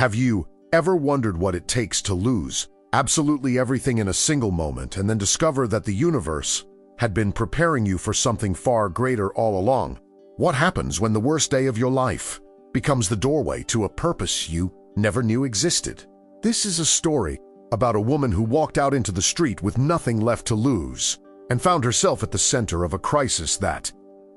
Have you ever wondered what it takes to lose absolutely everything in a single moment and then discover that the universe had been preparing you for something far greater all along? What happens when the worst day of your life becomes the doorway to a purpose you never knew existed? This is a story about a woman who walked out into the street with nothing left to lose and found herself at the center of a crisis that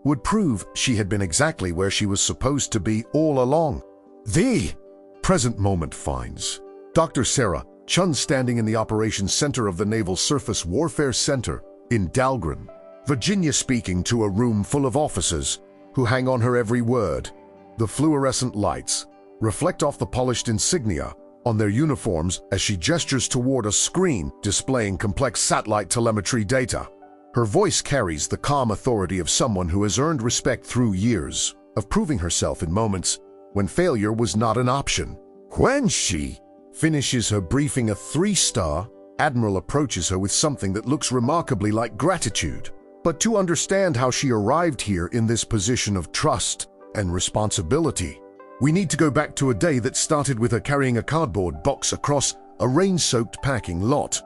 would prove she had been exactly where she was supposed to be all along. The present moment finds Dr. Sarah Chun standing in the operations center of the Naval Surface Warfare Center in Dahlgren, Virginia, speaking to a room full of officers who hang on her every word. The fluorescent lights reflect off the polished insignia on their uniforms as she gestures toward a screen displaying complex satellite telemetry data. Her voice carries the calm authority of someone who has earned respect through years of proving herself in moments when failure was not an option. When she finishes her briefing, a 3-star admiral approaches her with something that looks remarkably like gratitude. But to understand how she arrived here in this position of trust and responsibility, we need to go back to a day that started with her carrying a cardboard box across a rain-soaked parking lot.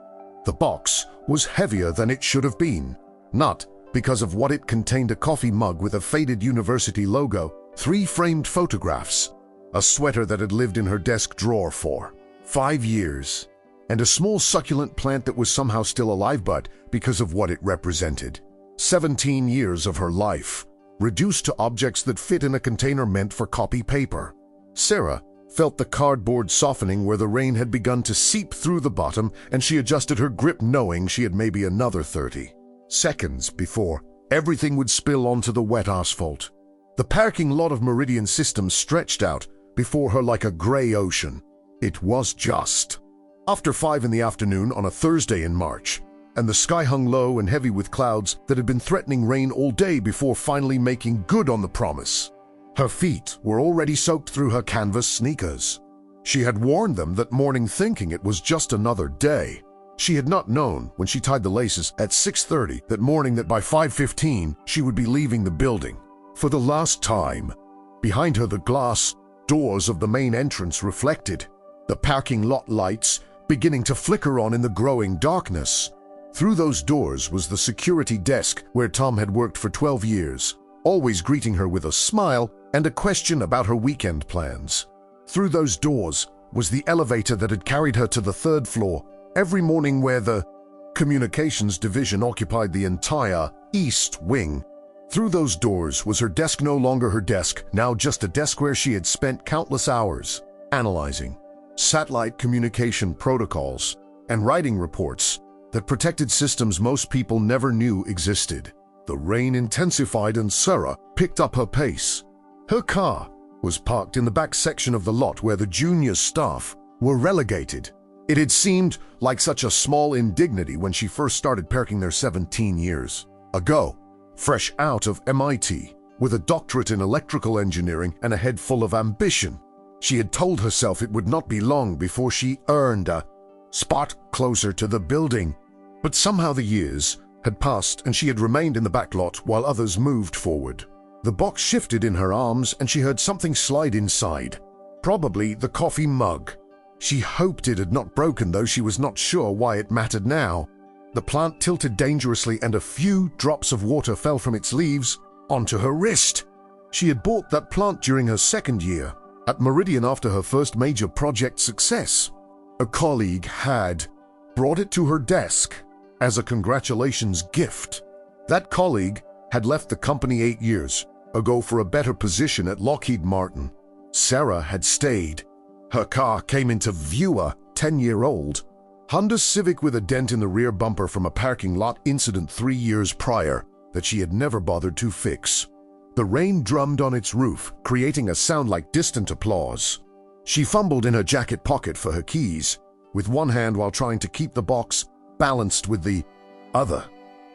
The box was heavier than it should have been, not because of what it contained: a coffee mug with a faded university logo, 3 framed photographs, a sweater that had lived in her desk drawer for 5 years, and a small succulent plant that was somehow still alive but because of what it represented. 17 years of her life, reduced to objects that fit in a container meant for copy paper. Sarah felt the cardboard softening where the rain had begun to seep through the bottom, and she adjusted her grip knowing she had maybe another 30 seconds before everything would spill onto the wet asphalt. The parking lot of Meridian Systems stretched out before her like a gray ocean. It was just after 5 in the afternoon on a Thursday in March, and the sky hung low and heavy with clouds that had been threatening rain all day before finally making good on the promise. Her feet were already soaked through her canvas sneakers. She had warned them that morning, thinking it was just another day. She had not known when she tied the laces at 6:30 that morning that by 5:15 she would be leaving the building for the last time. Behind her, the glass doors of the main entrance reflected the parking lot lights beginning to flicker on in the growing darkness. Through those doors was the security desk where Tom had worked for 12 years, always greeting her with a smile and a question about her weekend plans. Through those doors was the elevator that had carried her to the 3rd floor every morning, where the communications division occupied the entire east wing. Through those doors was her desk, no longer her desk, now just a desk where she had spent countless hours analyzing satellite communication protocols and writing reports that protected systems most people never knew existed. The rain intensified and Sarah picked up her pace. Her car was parked in the back section of the lot where the junior staff were relegated. It had seemed like such a small indignity when she first started parking there 17 years ago, fresh out of MIT with a doctorate in electrical engineering and a head full of ambition. She had told herself it would not be long before she earned a spot closer to the building. But somehow the years had passed and she had remained in the back lot while others moved forward. The box shifted in her arms and she heard something slide inside. Probably the coffee mug. She hoped it had not broken, though she was not sure why it mattered now. The plant tilted dangerously and a few drops of water fell from its leaves onto her wrist. She had bought that plant during her 2nd year at Meridian after her first major project success. A colleague had brought it to her desk as a congratulations gift. That colleague had left the company 8 years ago for a better position at Lockheed Martin. Sarah had stayed. Her car came into view, a 10-year-old Honda Civic with a dent in the rear bumper from a parking lot incident 3 years prior that she had never bothered to fix. The rain drummed on its roof, creating a sound like distant applause. She fumbled in her jacket pocket for her keys, with one hand while trying to keep the box balanced with the other.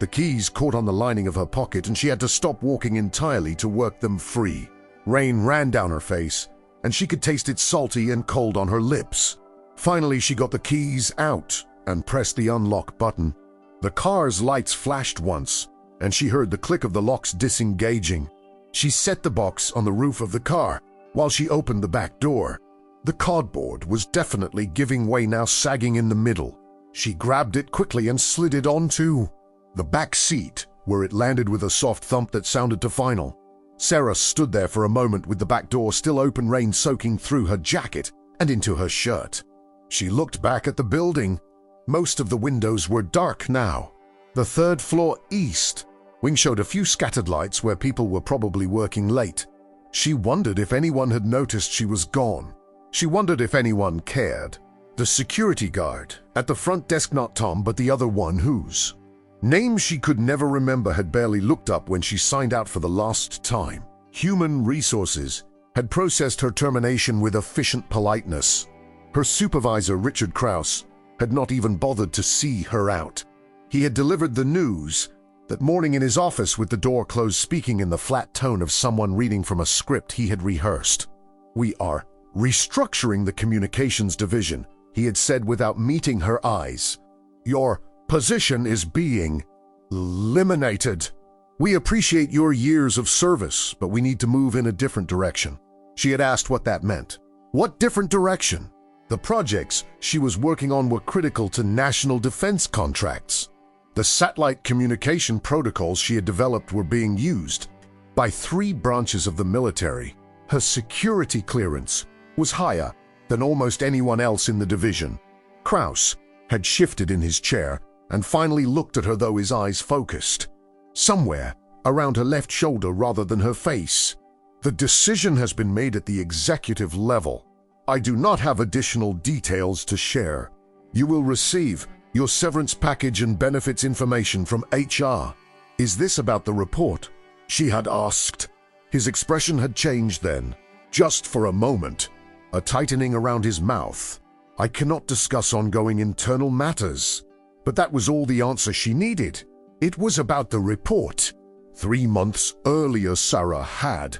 The keys caught on the lining of her pocket and she had to stop walking entirely to work them free. Rain ran down her face, and she could taste it salty and cold on her lips. Finally, she got the keys out and pressed the unlock button. The car's lights flashed once, and she heard the click of the locks disengaging. She set the box on the roof of the car while she opened the back door. The cardboard was definitely giving way, now sagging in the middle. She grabbed it quickly and slid it onto the back seat, where it landed with a soft thump that sounded to final. Sarah stood there for a moment with the back door still open, rain soaking through her jacket and into her shirt. She looked back at the building. Most of the windows were dark now. The third floor east wing showed a few scattered lights where people were probably working late. She wondered if anyone had noticed she was gone. She wondered if anyone cared. The security guard at the front desk, not Tom, but the other one whose name she could never remember, had barely looked up when she signed out for the last time. Human Resources had processed her termination with efficient politeness. Her supervisor, Richard Krause, had not even bothered to see her out. He had delivered the news that morning in his office with the door closed, speaking in the flat tone of someone reading from a script he had rehearsed. "We are restructuring the communications division," he had said without meeting her eyes. "Your position is being eliminated. We appreciate your years of service, but we need to move in a different direction." She had asked what that meant. What different direction? The projects she was working on were critical to national defense contracts. The satellite communication protocols she had developed were being used by 3 branches of the military. Her security clearance was higher than almost anyone else in the division. Krause had shifted in his chair and finally looked at her, though his eyes focused somewhere around her left shoulder rather than her face. "The decision has been made at the executive level. I do not have additional details to share. You will receive your severance package and benefits information from HR." "Is this about the report?" she had asked. His expression had changed then, just for a moment, a tightening around his mouth. "I cannot discuss ongoing internal matters." But that was all the answer she needed. It was about the report. 3 months earlier, Sarah had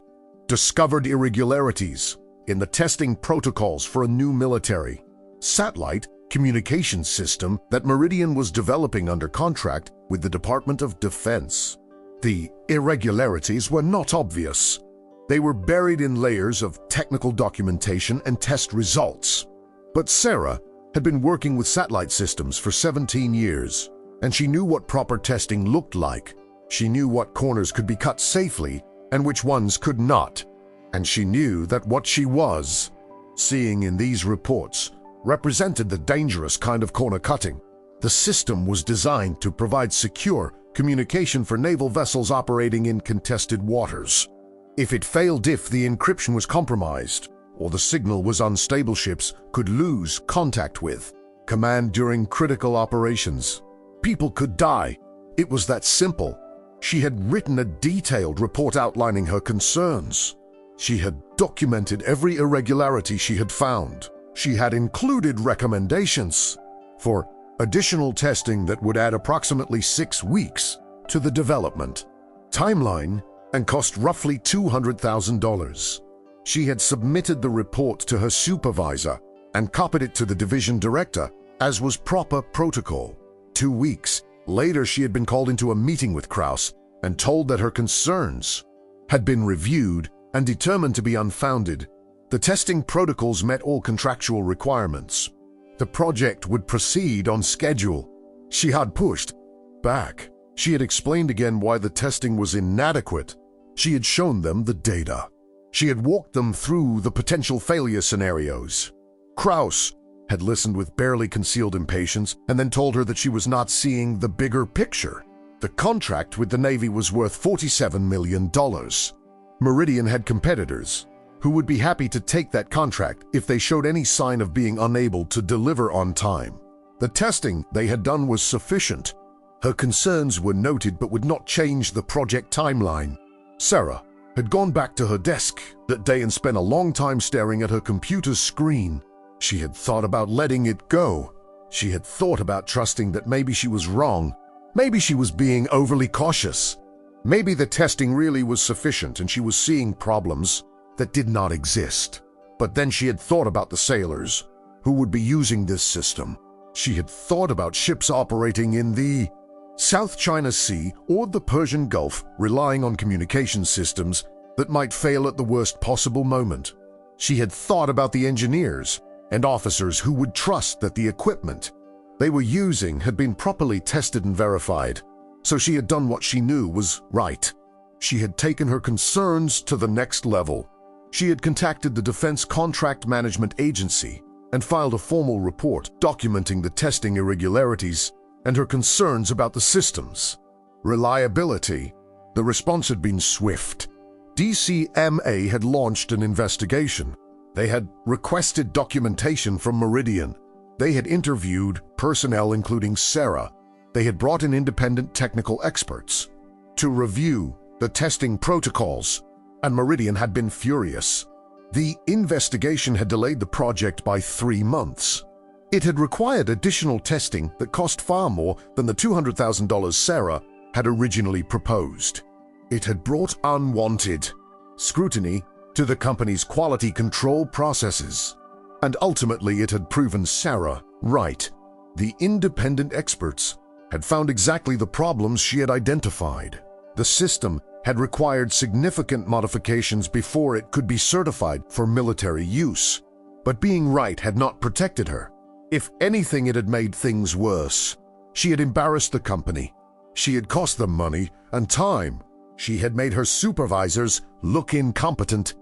discovered irregularities in the testing protocols for a new military satellite communication system that Meridian was developing under contract with the Department of Defense. The irregularities were not obvious. They were buried in layers of technical documentation and test results. But Sarah had been working with satellite systems for 17 years, and she knew what proper testing looked like. She knew what corners could be cut safely and which ones could not. And she knew that what she was seeing in these reports represented the dangerous kind of corner cutting. The system was designed to provide secure communication for naval vessels operating in contested waters. If it failed, if the encryption was compromised, or the signal was unstable, ships could lose contact with command during critical operations. People could die. It was that simple. She had written a detailed report outlining her concerns. She had documented every irregularity she had found. She had included recommendations for additional testing that would add approximately 6 weeks to the development timeline and cost roughly $200,000. She had submitted the report to her supervisor and copied it to the division director, as was proper protocol. 2 weeks later, she had been called into a meeting with Krause and told that her concerns had been reviewed and determined to be unfounded. The testing protocols met all contractual requirements. The project would proceed on schedule. She had pushed back. She had explained again why the testing was inadequate. She had shown them the data. She had walked them through the potential failure scenarios. Krause had listened with barely concealed impatience and then told her that she was not seeing the bigger picture. The contract with the Navy was worth $47 million. Meridian had competitors who would be happy to take that contract if they showed any sign of being unable to deliver on time. The testing they had done was sufficient. Her concerns were noted but would not change the project timeline. Sarah had gone back to her desk that day and spent a long time staring at her computer's screen. She had thought about letting it go. She had thought about trusting that maybe she was wrong. Maybe she was being overly cautious. Maybe the testing really was sufficient and she was seeing problems that did not exist. But then she had thought about the sailors who would be using this system. She had thought about ships operating in the South China Sea or the Persian Gulf, relying on communication systems that might fail at the worst possible moment. She had thought about the engineers and officers who would trust that the equipment they were using had been properly tested and verified, so she had done what she knew was right. She had taken her concerns to the next level. She had contacted the Defense Contract Management Agency and filed a formal report documenting the testing irregularities and her concerns about the systems. Reliability. The response had been swift. DCMA had launched an investigation. They had requested documentation from Meridian. They had interviewed personnel including Sarah. They had brought in independent technical experts to review the testing protocols, and Meridian had been furious. The investigation had delayed the project by 3 months. It had required additional testing that cost far more than the $200,000 Sarah had originally proposed. It had brought unwanted scrutiny to the company's quality control processes, and ultimately it had proven Sarah right. The independent experts had found exactly the problems she had identified. The system had required significant modifications before it could be certified for military use, but being right had not protected her. If anything, it had made things worse. She had embarrassed the company. She had cost them money and time. She had made her supervisors look incompetent.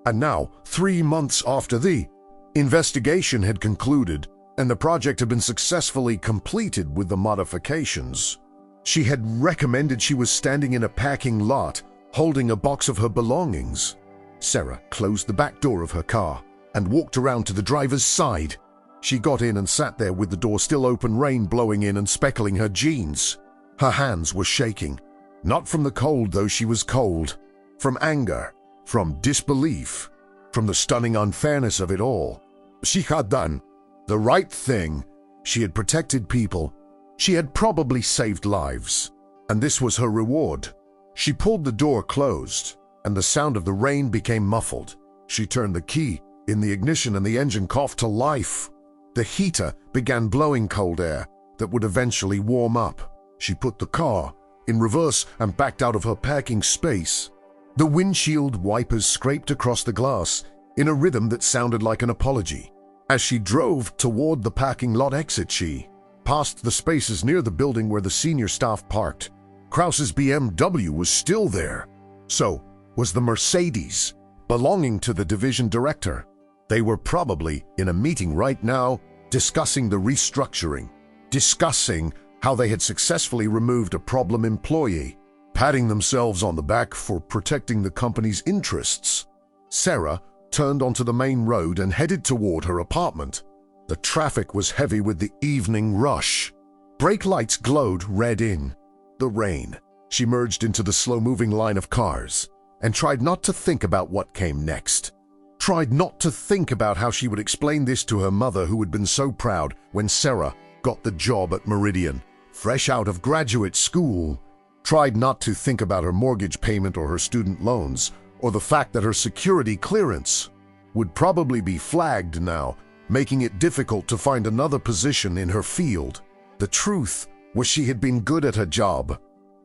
And now, 3 months after the investigation had concluded and the project had been successfully completed with the modifications, she had recommended she was standing in a parking lot holding a box of her belongings. Sarah closed the back door of her car and walked around to the driver's side. She got in and sat there with the door still open, rain blowing in and speckling her jeans. Her hands were shaking. Not from the cold, though she was cold. From anger, from disbelief, from the stunning unfairness of it all. She had done the right thing. She had protected people. She had probably saved lives. And this was her reward. She pulled the door closed, and the sound of the rain became muffled. She turned the key in the ignition and the engine coughed to life. The heater began blowing cold air that would eventually warm up. She put the car in reverse and backed out of her parking space. The windshield wipers scraped across the glass in a rhythm that sounded like an apology. As she drove toward the parking lot exit, she passed the spaces near the building where the senior staff parked. Krause's BMW was still there. So was the Mercedes, belonging to the division director. They were probably in a meeting right now, discussing the restructuring, discussing how they had successfully removed a problem employee, patting themselves on the back for protecting the company's interests. Sarah turned onto the main road and headed toward her apartment. The traffic was heavy with the evening rush. Brake lights glowed red in the rain. She merged into the slow-moving line of cars and tried not to think about what came next. Tried not to think about how she would explain this to her mother, who had been so proud when Sarah got the job at Meridian, fresh out of graduate school. Tried not to think about her mortgage payment or her student loans, or the fact that her security clearance would probably be flagged now, making it difficult to find another position in her field. The truth was she had been good at her job.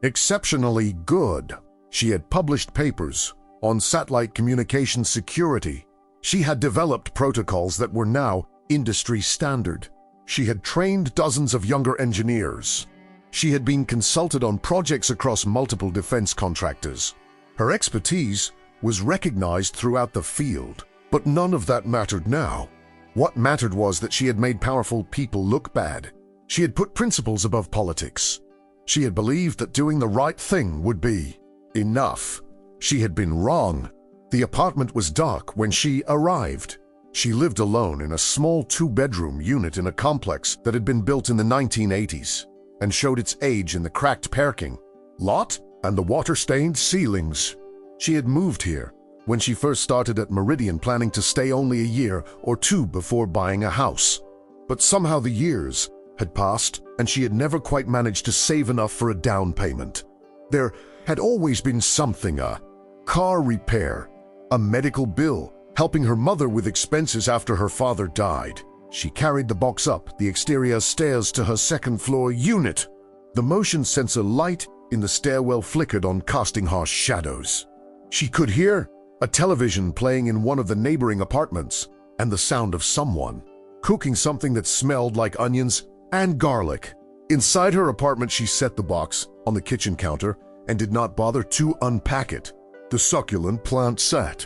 Exceptionally good. She had published papers on satellite communication security. She had developed protocols that were now industry standard. She had trained dozens of younger engineers. She had been consulted on projects across multiple defense contractors. Her expertise was recognized throughout the field, but none of that mattered now. What mattered was that she had made powerful people look bad. She had put principles above politics. She had believed that doing the right thing would be enough. She had been wrong. The apartment was dark when she arrived. She lived alone in a small 2-bedroom unit in a complex that had been built in the 1980s and showed its age in the cracked parking lot and the water-stained ceilings. She had moved here when she first started at Meridian, planning to stay only a year or two before buying a house. But somehow the years had passed and she had never quite managed to save enough for a down payment. There had always been something, a car repair, a medical bill, helping her mother with expenses after her father died. She carried the box up the exterior stairs to her second-floor unit. The motion sensor light in the stairwell flickered on, casting harsh shadows. She could hear a television playing in one of the neighboring apartments, and the sound of someone cooking something that smelled like onions and garlic. Inside her apartment, she set the box on the kitchen counter and did not bother to unpack it. The succulent plant sat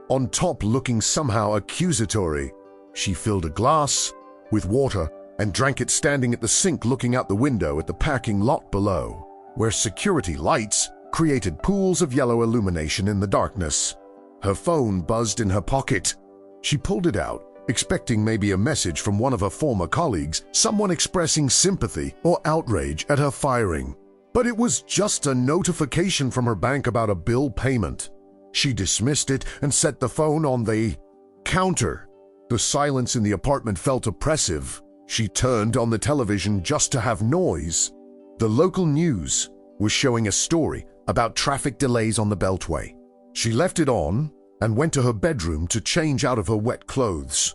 on top, looking somehow accusatory. She filled a glass with water and drank it standing at the sink, looking out the window at the parking lot below, where security lights created pools of yellow illumination in the darkness. Her phone buzzed in her pocket. She pulled it out, expecting maybe a message from one of her former colleagues, someone expressing sympathy or outrage at her firing. But it was just a notification from her bank about a bill payment. She dismissed it and set the phone on the counter. The silence in the apartment felt oppressive. She turned on the television just to have noise. The local news was showing a story about traffic delays on the Beltway. She left it on and went to her bedroom to change out of her wet clothes.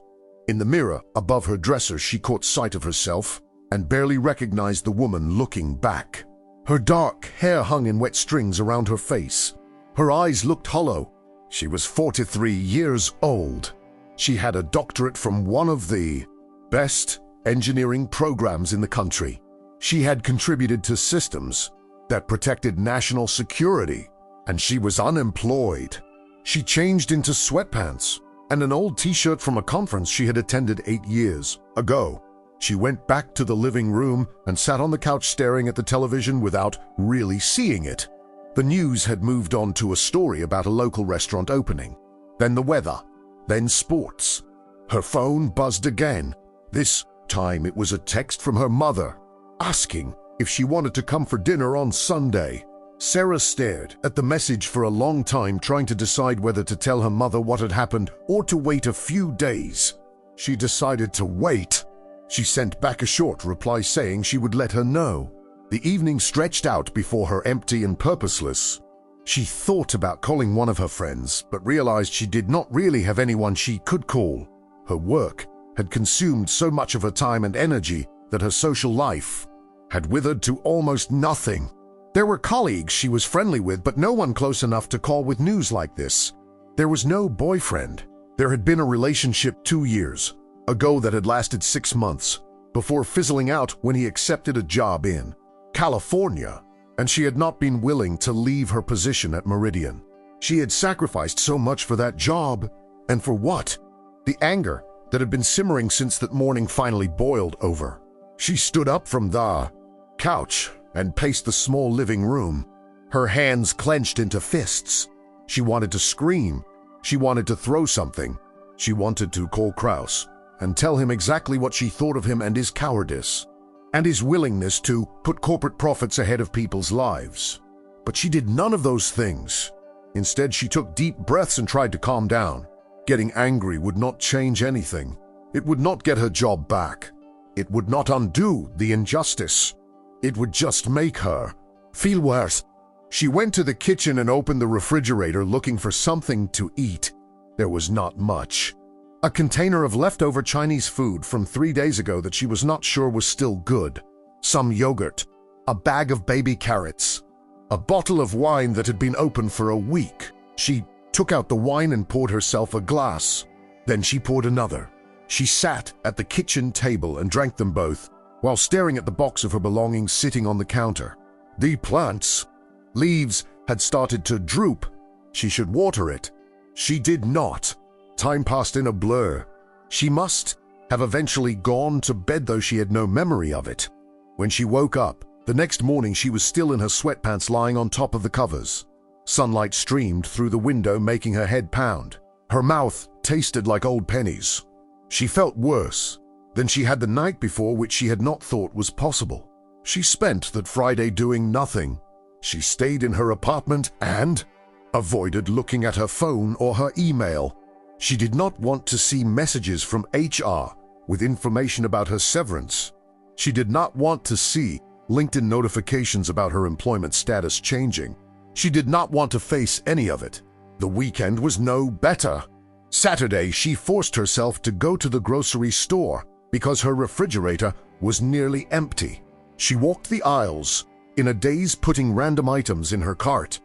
In the mirror above her dresser, she caught sight of herself and barely recognized the woman looking back. Her dark hair hung in wet strings around her face. Her eyes looked hollow. She was 43 years old. She had a doctorate from one of the best engineering programs in the country. She had contributed to systems that protected national security, and she was unemployed. She changed into sweatpants and an old t-shirt from a conference she had attended 8 years ago. She went back to the living room and sat on the couch staring at the television without really seeing it. The news had moved on to a story about a local restaurant opening, then the weather, then sports. Her phone buzzed again. This time it was a text from her mother, asking if she wanted to come for dinner on Sunday. Sarah stared at the message for a long time, trying to decide whether to tell her mother what had happened or to wait a few days. She decided to wait. She sent back a short reply saying she would let her know. The evening stretched out before her, empty and purposeless. She thought about calling one of her friends, but realized she did not really have anyone she could call. Her work had consumed so much of her time and energy that her social life had withered to almost nothing. There were colleagues she was friendly with, but no one close enough to call with news like this. There was no boyfriend. There had been a relationship 2 years ago that had lasted 6 months, before fizzling out when he accepted a job in California, and she had not been willing to leave her position at Meridian. She had sacrificed so much for that job, and for what? The anger that had been simmering since that morning finally boiled over. She stood up from the couch and paced the small living room, her hands clenched into fists. She wanted to scream. She wanted to throw something. She wanted to call Kraus and tell him exactly what she thought of him and his cowardice, and his willingness to put corporate profits ahead of people's lives. But she did none of those things. Instead, she took deep breaths and tried to calm down. Getting angry would not change anything. It would not get her job back. It would not undo the injustice. It would just make her feel worse. She went to the kitchen and opened the refrigerator, looking for something to eat. There was not much. A container of leftover Chinese food from 3 days ago that she was not sure was still good. Some yogurt. A bag of baby carrots. A bottle of wine that had been open for a week. She took out the wine and poured herself a glass. Then she poured another. She sat at the kitchen table and drank them both, while staring at the box of her belongings sitting on the counter. The plant's leaves had started to droop. She should water it. She did not. Time passed in a blur. She must have eventually gone to bed, though she had no memory of it. When she woke up, the next morning, she was still in her sweatpants, lying on top of the covers. Sunlight streamed through the window, making her head pound. Her mouth tasted like old pennies. She felt worse than she had the night before, which she had not thought was possible. She spent that Friday doing nothing. She stayed in her apartment and avoided looking at her phone or her email. She did not want to see messages from HR with information about her severance. She did not want to see LinkedIn notifications about her employment status changing. She did not want to face any of it. The weekend was no better. Saturday, she forced herself to go to the grocery store because her refrigerator was nearly empty. She walked the aisles in a daze, putting random items in her cart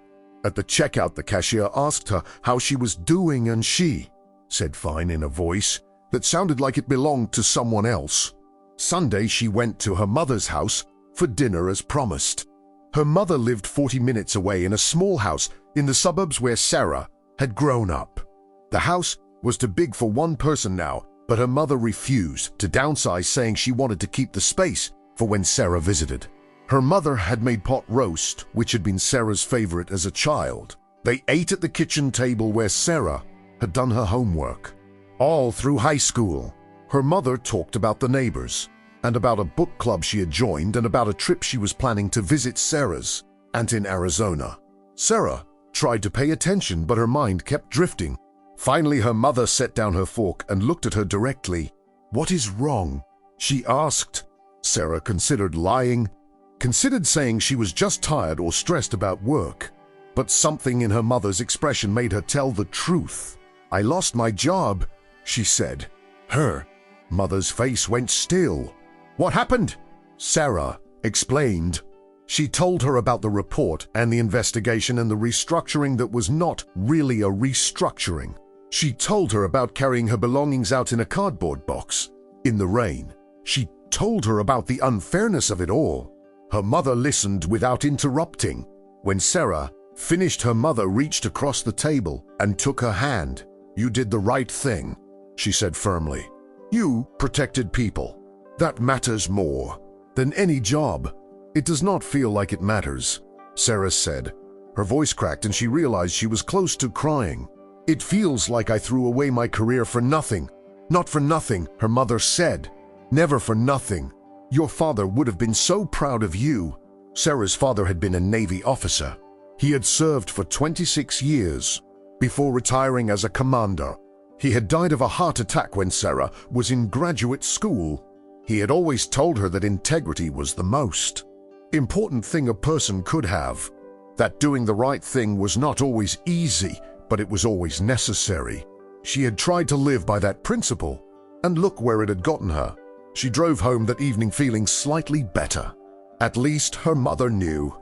At the checkout, the cashier asked her how she was doing, and she said fine in a voice that sounded like it belonged to someone else. Sunday, she went to her mother's house for dinner as promised. Her mother lived 40 minutes away in a small house in the suburbs where Sarah had grown up. The house was too big for one person now, but her mother refused to downsize, saying she wanted to keep the space for when Sarah visited. Her mother had made pot roast, which had been Sarah's favorite as a child. They ate at the kitchen table where Sarah had done her homework. All through high school, her mother talked about the neighbors and about a book club she had joined and about a trip she was planning to visit Sarah's aunt in Arizona. Sarah tried to pay attention, but her mind kept drifting. Finally, her mother set down her fork and looked at her directly. "What is wrong?" she asked. Sarah considered lying, considered saying she was just tired or stressed about work. But something in her mother's expression made her tell the truth. "I lost my job," she said. Her mother's face went still. "What happened?" Sarah explained. She told her about the report and the investigation and the restructuring that was not really a restructuring. She told her about carrying her belongings out in a cardboard box in the rain. She told her about the unfairness of it all. Her mother listened without interrupting. When Sarah finished, her mother reached across the table and took her hand. "You did the right thing," she said firmly. "You protected people. That matters more than any job." "It does not feel like it matters," Sarah said. Her voice cracked and she realized she was close to crying. "It feels like I threw away my career for nothing." "Not for nothing," her mother said. "Never for nothing. Your father would have been so proud of you." Sarah's father had been a Navy officer. He had served for 26 years before retiring as a commander. He had died of a heart attack when Sarah was in graduate school. He had always told her that integrity was the most important thing a person could have, that doing the right thing was not always easy, but it was always necessary. She had tried to live by that principle, and look where it had gotten her. She drove home that evening feeling slightly better. At least her mother knew.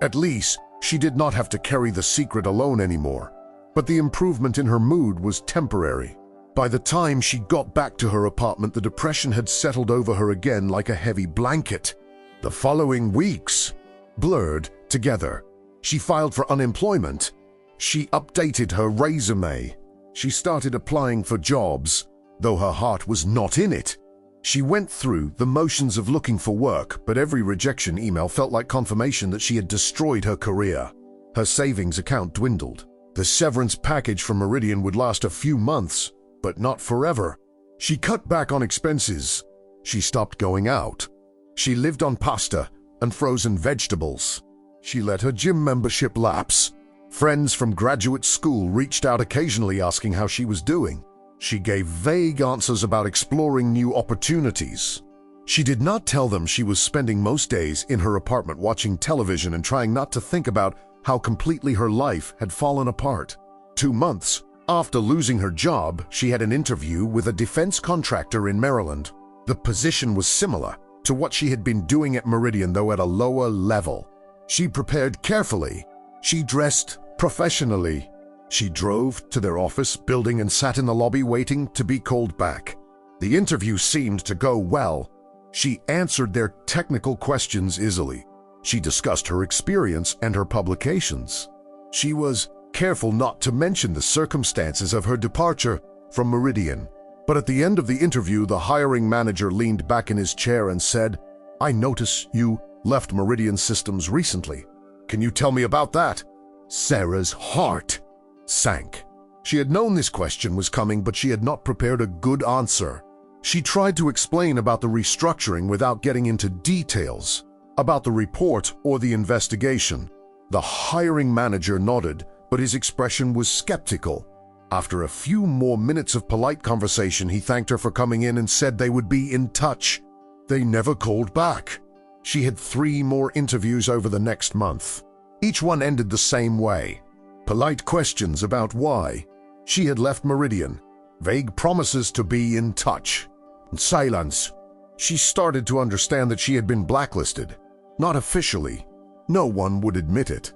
At least she did not have to carry the secret alone anymore. But the improvement in her mood was temporary. By the time she got back to her apartment, the depression had settled over her again like a heavy blanket. The following weeks blurred together. She filed for unemployment. She updated her resume. She started applying for jobs, though her heart was not in it. She went through the motions of looking for work, but every rejection email felt like confirmation that she had destroyed her career. Her savings account dwindled. The severance package from Meridian would last a few months, but not forever. She cut back on expenses. She stopped going out. She lived on pasta and frozen vegetables. She let her gym membership lapse. Friends from graduate school reached out occasionally asking how she was doing. She gave vague answers about exploring new opportunities. She did not tell them she was spending most days in her apartment watching television and trying not to think about how completely her life had fallen apart. 2 months after losing her job, she had an interview with a defense contractor in Maryland. The position was similar to what she had been doing at Meridian, though at a lower level. She prepared carefully. She dressed professionally. She drove to their office building and sat in the lobby waiting to be called back. The interview seemed to go well. She answered their technical questions easily. She discussed her experience and her publications. She was careful not to mention the circumstances of her departure from Meridian. But at the end of the interview, the hiring manager leaned back in his chair and said, "I notice you left Meridian Systems recently. Can you tell me about that?" Sarah's heart sank. She had known this question was coming, but she had not prepared a good answer. She tried to explain about the restructuring without getting into details, about the report or the investigation. The hiring manager nodded, but his expression was skeptical. After a few more minutes of polite conversation, he thanked her for coming in and said they would be in touch. They never called back. She had 3 more interviews over the next month. Each one ended the same way. Polite questions about why she had left Meridian, vague promises to be in touch, and silence. She started to understand that she had been blacklisted. Not officially. No one would admit it.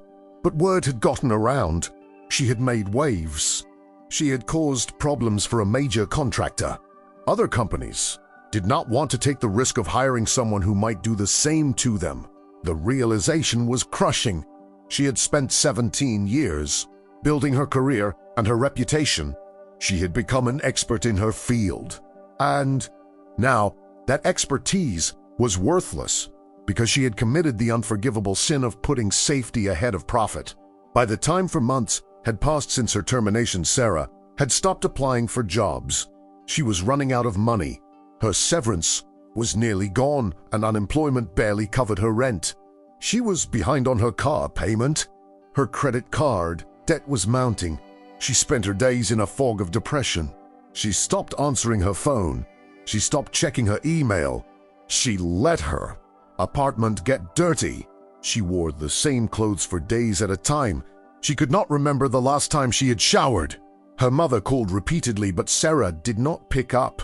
But word had gotten around. She had made waves. She had caused problems for a major contractor. Other companies did not want to take the risk of hiring someone who might do the same to them. The realization was crushing. She had spent 17 years building her career and her reputation. She had become an expert in her field. And now that expertise was worthless because she had committed the unforgivable sin of putting safety ahead of profit. By the time for months had passed since her termination, Sarah had stopped applying for jobs. She was running out of money. Her severance was nearly gone, and unemployment barely covered her rent. She was behind on her car payment. Her credit card debt was mounting. She spent her days in a fog of depression. She stopped answering her phone. She stopped checking her email. She let her apartment get dirty. She wore the same clothes for days at a time. She could not remember the last time she had showered. Her mother called repeatedly, but Sarah did not pick up.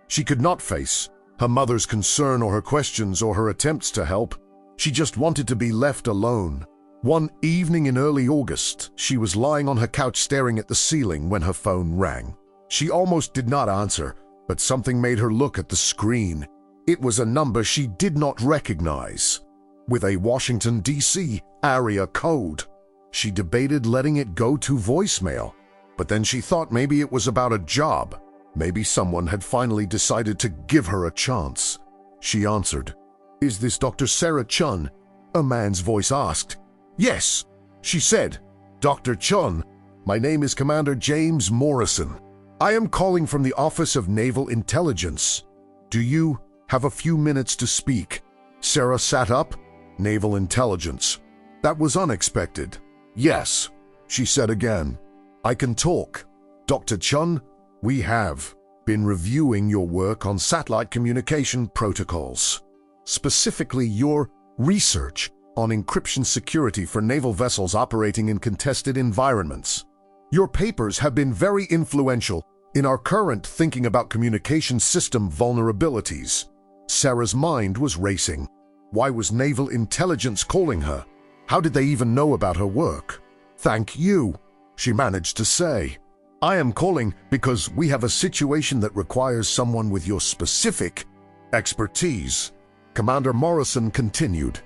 She could not face her mother's concern or her questions or her attempts to help. She just wanted to be left alone. One evening in early August, she was lying on her couch staring at the ceiling when her phone rang. She almost did not answer, but something made her look at the screen. It was a number she did not recognize, with a Washington, D.C. area code. She debated letting it go to voicemail, but then she thought maybe it was about a job. Maybe someone had finally decided to give her a chance. She answered. "Is this Dr. Sarah Chun?" a man's voice asked. "Yes," she said. "Dr. Chun, my name is Commander James Morrison. I am calling from the Office of Naval Intelligence. Do you have a few minutes to speak?" Sarah sat up. Naval Intelligence. That was unexpected. "Yes," she said again. "I can talk. Dr. Chun, we have been reviewing your work on satellite communication protocols, specifically your research on encryption security for naval vessels operating in contested environments. Your papers have been very influential in our current thinking about communication system vulnerabilities." Sarah's mind was racing. Why was Naval Intelligence calling her? How did they even know about her work? "Thank you," she managed to say. "I am calling because we have a situation that requires someone with your specific expertise." Commander Morrison continued.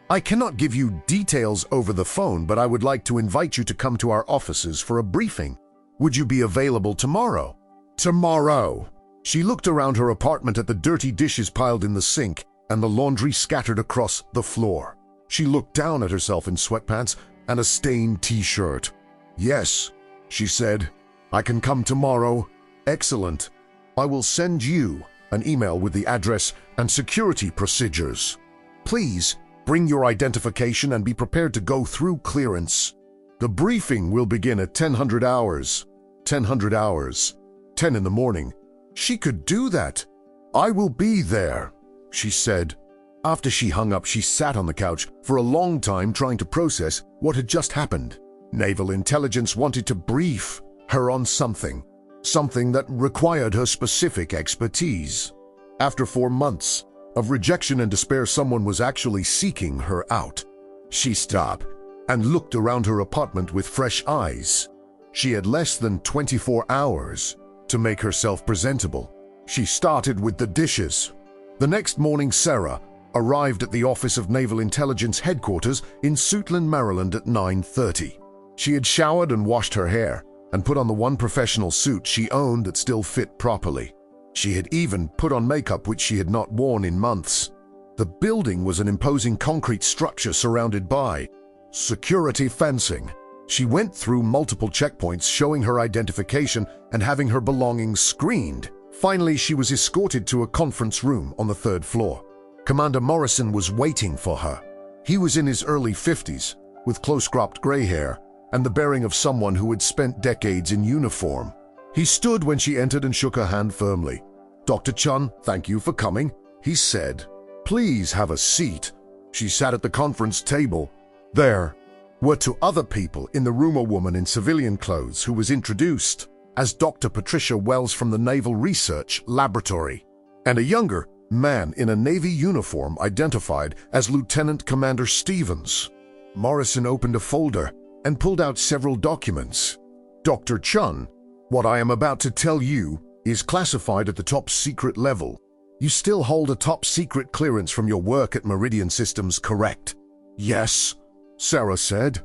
"I cannot give you details over the phone, but I would like to invite you to come to our offices for a briefing. Would you be available tomorrow?" Tomorrow. She looked around her apartment at the dirty dishes piled in the sink and the laundry scattered across the floor. She looked down at herself in sweatpants and a stained t-shirt. "Yes," she said. "I can come tomorrow." "Excellent. I will send you an email with the address and security procedures. Please bring your identification and be prepared to go through clearance. The briefing will begin at 1000 hours. 1000 hours. 10 in the morning." She could do that. "I will be there," she said. After she hung up, she sat on the couch for a long time trying to process what had just happened. Naval Intelligence wanted to brief her on something that required her specific expertise. After 4 months of rejection and despair, someone was actually seeking her out. She stopped and looked around her apartment with fresh eyes. She had less than 24 hours to make herself presentable. She started with the dishes. The next morning, Sarah arrived at the Office of Naval Intelligence headquarters in Suitland, Maryland at 9:30. She had showered and washed her hair and put on the one professional suit she owned that still fit properly. She had even put on makeup which she had not worn in months. The building was an imposing concrete structure surrounded by security fencing. She went through multiple checkpoints showing her identification and having her belongings screened. Finally, she was escorted to a conference room on the 3rd floor. Commander Morrison was waiting for her. He was in his early 50s, with close-cropped gray hair and the bearing of someone who had spent decades in uniform. He stood when she entered and shook her hand firmly. "Dr. Chun, thank you for coming," he said. "Please have a seat." She sat at the conference table. There were 2 other people in the room, a woman in civilian clothes who was introduced as Dr. Patricia Wells from the Naval Research Laboratory, and a younger man in a Navy uniform identified as Lieutenant Commander Stevens. Morrison opened a folder and pulled out several documents. Dr. Chun, what I am about to tell you is classified at the top secret level. You still hold a top secret clearance from your work at Meridian Systems, correct? Yes, Sarah said.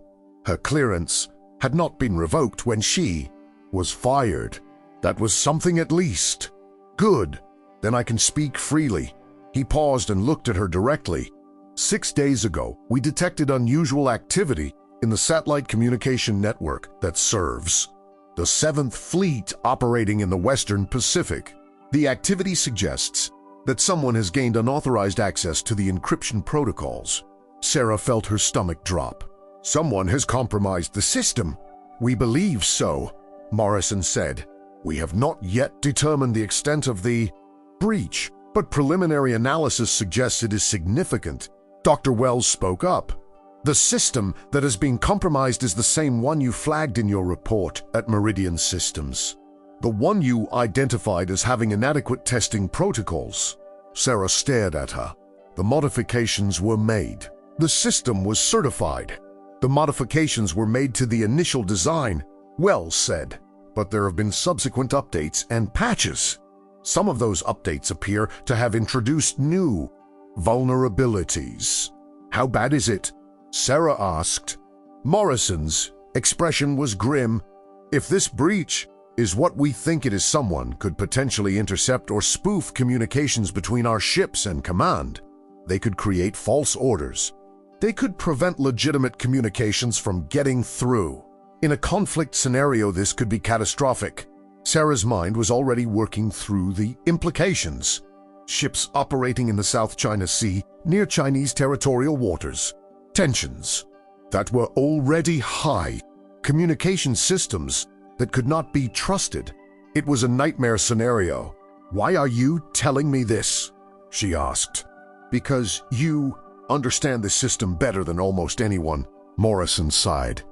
Her clearance had not been revoked when she was fired. That was something at least. Good, then I can speak freely. He paused and looked at her directly. 6 days ago, we detected unusual activity in the satellite communication network that serves the 7th Fleet operating in the Western Pacific. The activity suggests that someone has gained unauthorized access to the encryption protocols. Sarah felt her stomach drop. Someone has compromised the system. We believe so, Morrison said. We have not yet determined the extent of the breach, but preliminary analysis suggests it is significant. Dr. Wells spoke up. The system that has been compromised is the same one you flagged in your report at Meridian Systems. The one you identified as having inadequate testing protocols. Sarah stared at her. The modifications were made. The system was certified. The modifications were made to the initial design, Wells said, but there have been subsequent updates and patches. Some of those updates appear to have introduced new vulnerabilities. How bad is it? Sarah asked. Morrison's expression was grim. If this breach is what we think it is, someone could potentially intercept or spoof communications between our ships and command. They could create false orders. They could prevent legitimate communications from getting through. In a conflict scenario, this could be catastrophic. Sarah's mind was already working through the implications. Ships operating in the South China Sea near Chinese territorial waters. Tensions that were already high. Communication systems that could not be trusted. It was a nightmare scenario. Why are you telling me this? She asked. Because you understand the system better than almost anyone, Morrison sighed.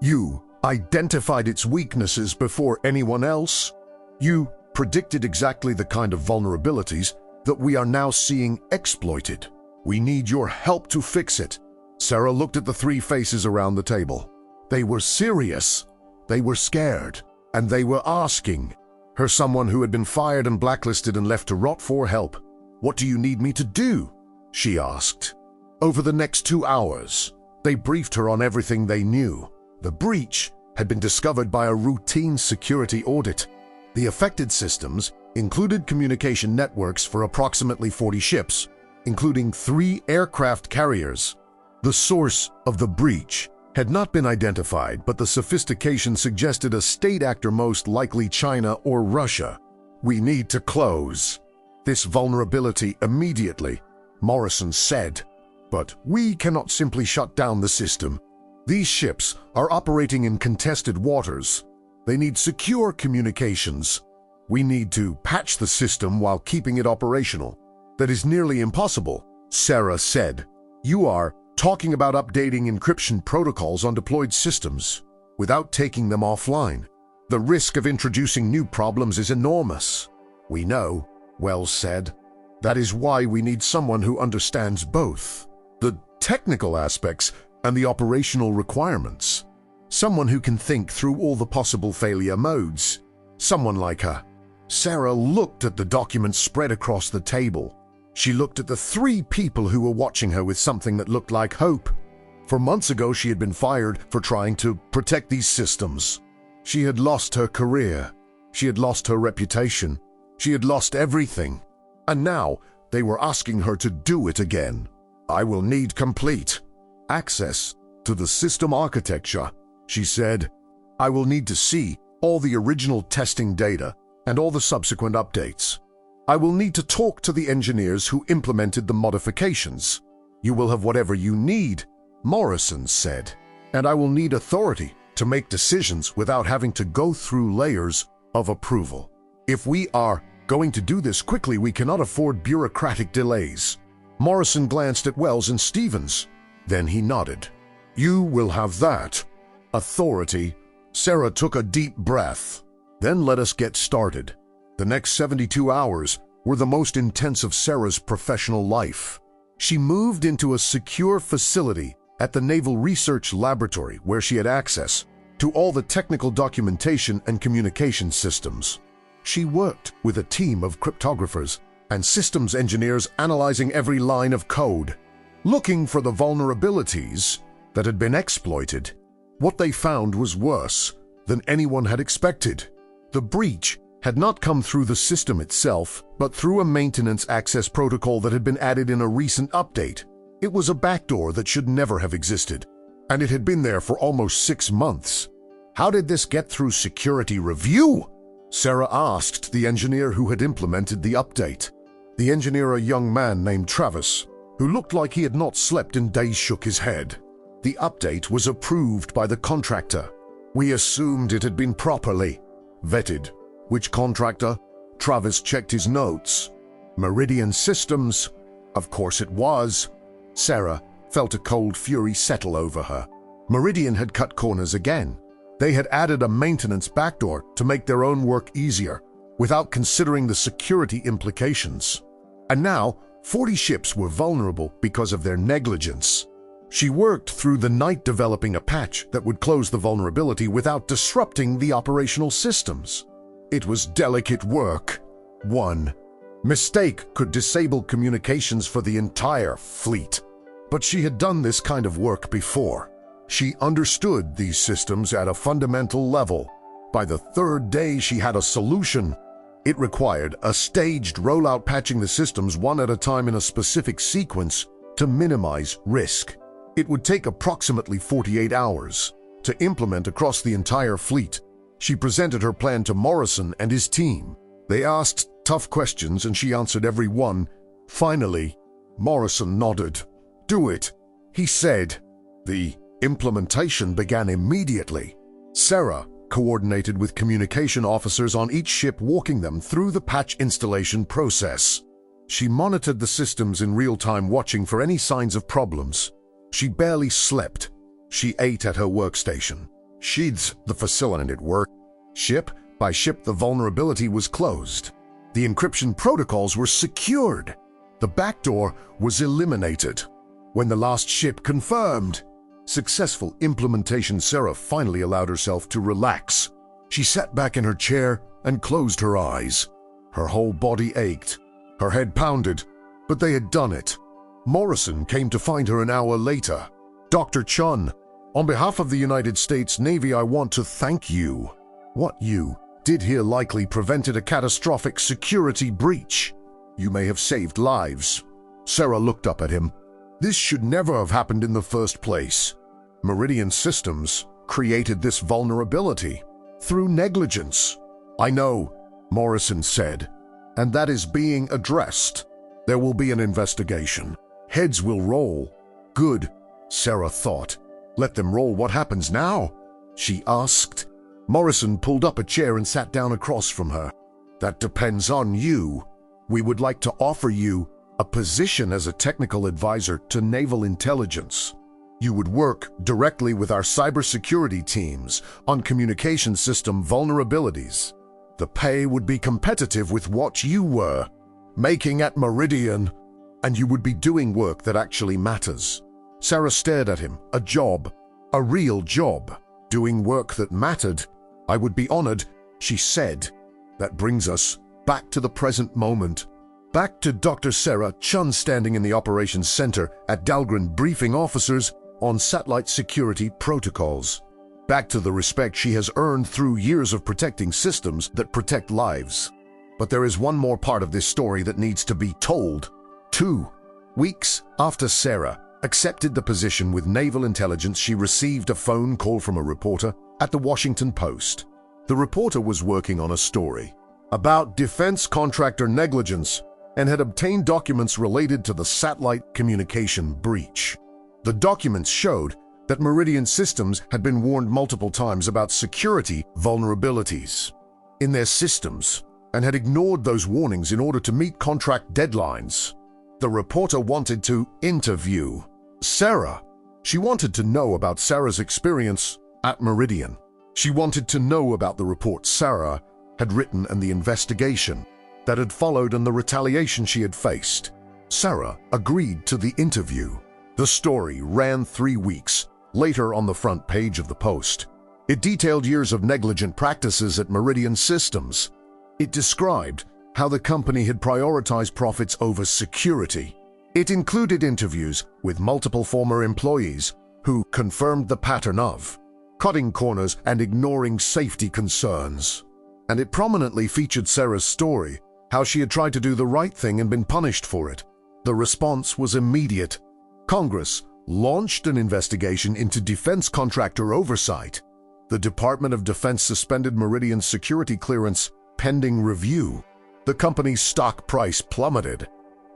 You identified its weaknesses before anyone else. You predicted exactly the kind of vulnerabilities that we are now seeing exploited. We need your help to fix it. Sarah looked at the three faces around the table. They were serious. They were scared. And they were asking her, someone who had been fired and blacklisted and left to rot, for help. What do you need me to do? She asked. Over the next 2 hours, they briefed her on everything they knew. The breach had been discovered by a routine security audit. The affected systems included communication networks for approximately 40 ships, including 3 aircraft carriers. The source of the breach had not been identified, but the sophistication suggested a state actor, most likely China or Russia. We need to close this vulnerability immediately, Morrison said. But we cannot simply shut down the system. These ships are operating in contested waters. They need secure communications. We need to patch the system while keeping it operational. That is nearly impossible, Sarah said. You are talking about updating encryption protocols on deployed systems without taking them offline. The risk of introducing new problems is enormous. We know, Wells said. That is why we need someone who understands both the technical aspects and the operational requirements. Someone who can think through all the possible failure modes. Someone like her. Sarah looked at the documents spread across the table. She looked at the 3 people who were watching her with something that looked like hope. For months ago, she had been fired for trying to protect these systems. She had lost her career. She had lost her reputation. She had lost everything. And now they were asking her to do it again. I will need complete access to the system architecture, she said. I will need to see all the original testing data and all the subsequent updates. I will need to talk to the engineers who implemented the modifications. You will have whatever you need, Morrison said. And I will need authority to make decisions without having to go through layers of approval. If we are going to do this quickly, we cannot afford bureaucratic delays. Morrison glanced at Wells and Stevens. Then he nodded. You will have that. Authority. Sarah took a deep breath. Then let us get started. The next 72 hours were the most intense of Sarah's professional life. She moved into a secure facility at the Naval Research Laboratory, where she had access to all the technical documentation and communication systems. She worked with a team of cryptographers and systems engineers analyzing every line of code, looking for the vulnerabilities that had been exploited. What they found was worse than anyone had expected. The breach had not come through the system itself, but through a maintenance access protocol that had been added in a recent update. It was a backdoor that should never have existed, and it had been there for almost 6 months. How did this get through security review? Sarah asked the engineer who had implemented the update. The engineer, a young man named Travis, who looked like he had not slept in days, shook his head. The update was approved by the contractor. We assumed it had been properly vetted. Which contractor? Travis checked his notes. Meridian Systems. Of course it was. Sarah felt a cold fury settle over her. Meridian had cut corners again. They had added a maintenance backdoor to make their own work easier, without considering the security implications. And now, 40 ships were vulnerable because of their negligence. She worked through the night developing a patch that would close the vulnerability without disrupting the operational systems. It was delicate work. One mistake could disable communications for the entire fleet. But she had done this kind of work before. She understood these systems at a fundamental level. By the 3rd day, she had a solution. It required a staged rollout, patching the systems one at a time in a specific sequence to minimize risk. It would take approximately 48 hours to implement across the entire fleet. She presented her plan to Morrison and his team. They asked tough questions and she answered every one. Finally, Morrison nodded. "Do it," he said. The implementation began immediately. Sarah coordinated with communication officers on each ship, walking them through the patch installation process. She monitored the systems in real time, watching for any signs of problems. She barely slept. She ate at her workstation. She'd the facility at work. Ship by ship, the vulnerability was closed. The encryption protocols were secured. The backdoor was eliminated. When the last ship confirmed successful implementation, Sarah finally allowed herself to relax. She sat back in her chair and closed her eyes. Her whole body ached. Her head pounded, but they had done it. Morrison came to find her an hour later. "Dr. Chun, on behalf of the United States Navy, I want to thank you. What you did here likely prevented a catastrophic security breach. You may have saved lives." Sarah looked up at him. "This should never have happened in the first place. Meridian Systems created this vulnerability through negligence." "I know," Morrison said, "and that is being addressed. There will be an investigation. Heads will roll." "Good," Sarah thought. "Let them roll. What happens now?" she asked. Morrison pulled up a chair and sat down across from her. "That depends on you. We would like to offer you a position as a technical advisor to naval intelligence. You would work directly with our cybersecurity teams on communication system vulnerabilities. The pay would be competitive with what you were making at Meridian, and you would be doing work that actually matters." Sarah stared at him. "A job, a real job, doing work that mattered. I would be honored," she said. "That brings us back to the present moment. Back to Dr. Sarah Chun standing in the operations center at Dahlgren, briefing officers on satellite security protocols. Back to the respect she has earned through years of protecting systems that protect lives. But there is one more part of this story that needs to be told. 2 weeks after Sarah accepted the position with Naval Intelligence, she received a phone call from a reporter at the Washington Post. The reporter was working on a story about defense contractor negligence and had obtained documents related to the satellite communication breach. The documents showed that Meridian Systems had been warned multiple times about security vulnerabilities in their systems and had ignored those warnings in order to meet contract deadlines. The reporter wanted to interview Sarah. She wanted to know about Sarah's experience at Meridian. She wanted to know about the report Sarah had written and the investigation that had followed and the retaliation she had faced. Sarah agreed to the interview. The story ran 3 weeks, later on the front page of the Post. It detailed years of negligent practices at Meridian Systems. It described how the company had prioritized profits over security. It included interviews with multiple former employees who confirmed the pattern of cutting corners and ignoring safety concerns. And it prominently featured Sarah's story, how she had tried to do the right thing and been punished for it. The response was immediate. Congress launched an investigation into defense contractor oversight. The Department of Defense suspended Meridian's security clearance pending review. The company's stock price plummeted.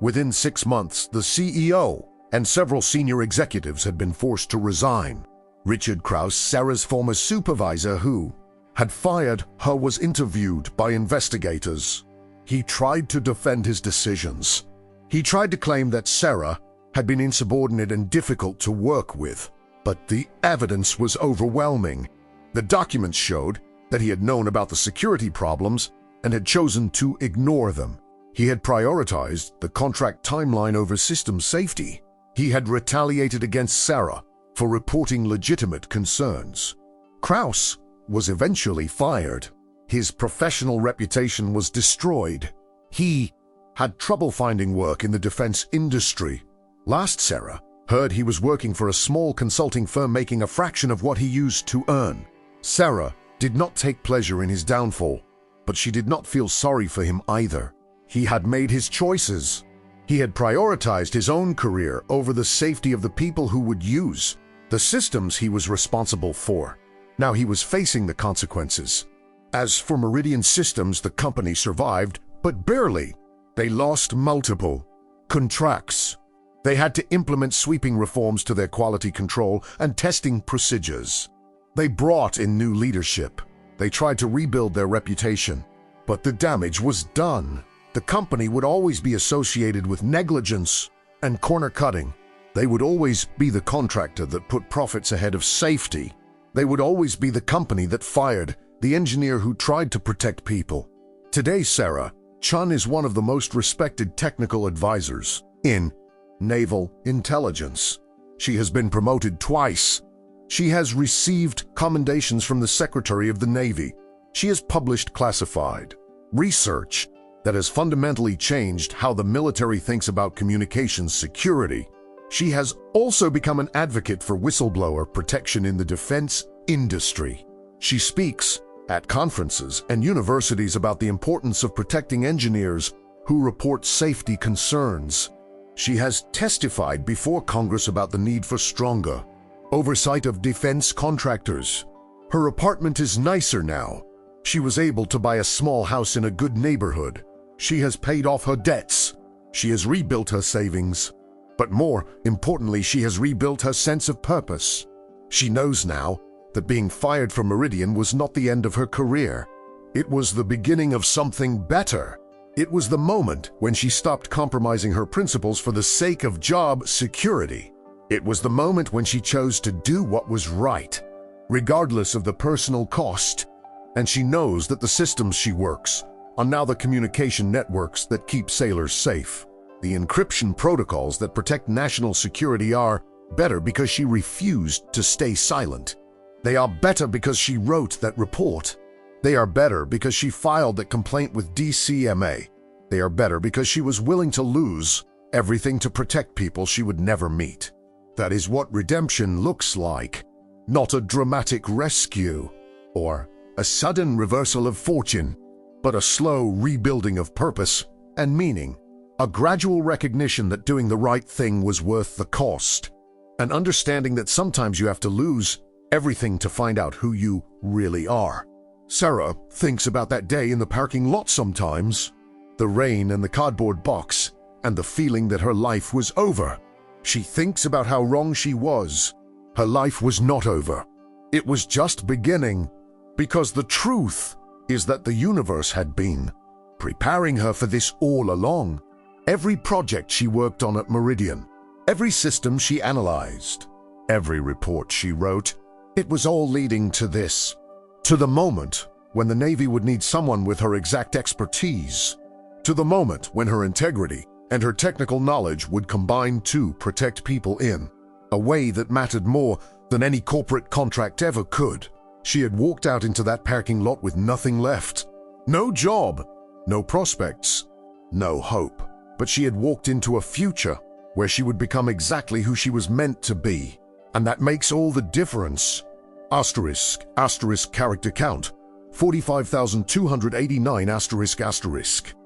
Within 6 months, the CEO and several senior executives had been forced to resign. Richard Krause, Sarah's former supervisor who had fired her, was interviewed by investigators. He tried to defend his decisions. He tried to claim that Sarah had been insubordinate and difficult to work with, but the evidence was overwhelming. The documents showed that he had known about the security problems and had chosen to ignore them. He had prioritized the contract timeline over system safety. He had retaliated against Sarah for reporting legitimate concerns. Krause was eventually fired. His professional reputation was destroyed. He had trouble finding work in the defense industry. Last Sarah heard he was working for a small consulting firm making a fraction of what he used to earn. Sarah did not take pleasure in his downfall, but she did not feel sorry for him either. He had made his choices. He had prioritized his own career over the safety of the people who would use the systems he was responsible for. Now he was facing the consequences. As for Meridian Systems, the company survived, but barely. They lost multiple contracts. They had to implement sweeping reforms to their quality control and testing procedures. They brought in new leadership. They tried to rebuild their reputation, but the damage was done. The company would always be associated with negligence and corner cutting. They would always be the contractor that put profits ahead of safety. They would always be the company that fired the engineer who tried to protect people. Today, Sarah Chun is one of the most respected technical advisors in naval intelligence. She has been promoted twice. She has received commendations from the Secretary of the Navy. She has published classified research that has fundamentally changed how the military thinks about communications security. She has also become an advocate for whistleblower protection in the defense industry. She speaks at conferences and universities about the importance of protecting engineers who report safety concerns. She has testified before Congress about the need for stronger oversight of defense contractors. Her apartment is nicer now. She was able to buy a small house in a good neighborhood. She has paid off her debts. She has rebuilt her savings. But more importantly, she has rebuilt her sense of purpose. She knows now that being fired from Meridian was not the end of her career. It was the beginning of something better. It was the moment when she stopped compromising her principles for the sake of job security. It was the moment when she chose to do what was right, regardless of the personal cost. And she knows that the systems she works are now the communication networks that keep sailors safe. The encryption protocols that protect national security are better because she refused to stay silent. They are better because she wrote that report. They are better because she filed that complaint with DCMA. They are better because she was willing to lose everything to protect people she would never meet. That is what redemption looks like. Not a dramatic rescue or a sudden reversal of fortune, but a slow rebuilding of purpose and meaning. A gradual recognition that doing the right thing was worth the cost. An understanding that sometimes you have to lose everything to find out who you really are. Sarah thinks about that day in the parking lot sometimes. The rain and the cardboard box and the feeling that her life was over. She thinks about how wrong she was. Her life was not over. It was just beginning. Because the truth is that the universe had been preparing her for this all along. Every project she worked on at Meridian, every system she analyzed, every report she wrote, it was all leading to this. To the moment when the Navy would need someone with her exact expertise. To the moment when her integrity and her technical knowledge would combine to protect people in a way that mattered more than any corporate contract ever could. She had walked out into that parking lot with nothing left. No job, no prospects, no hope. But she had walked into a future where she would become exactly who she was meant to be. And that makes all the difference. *** character count, 45,289 ***.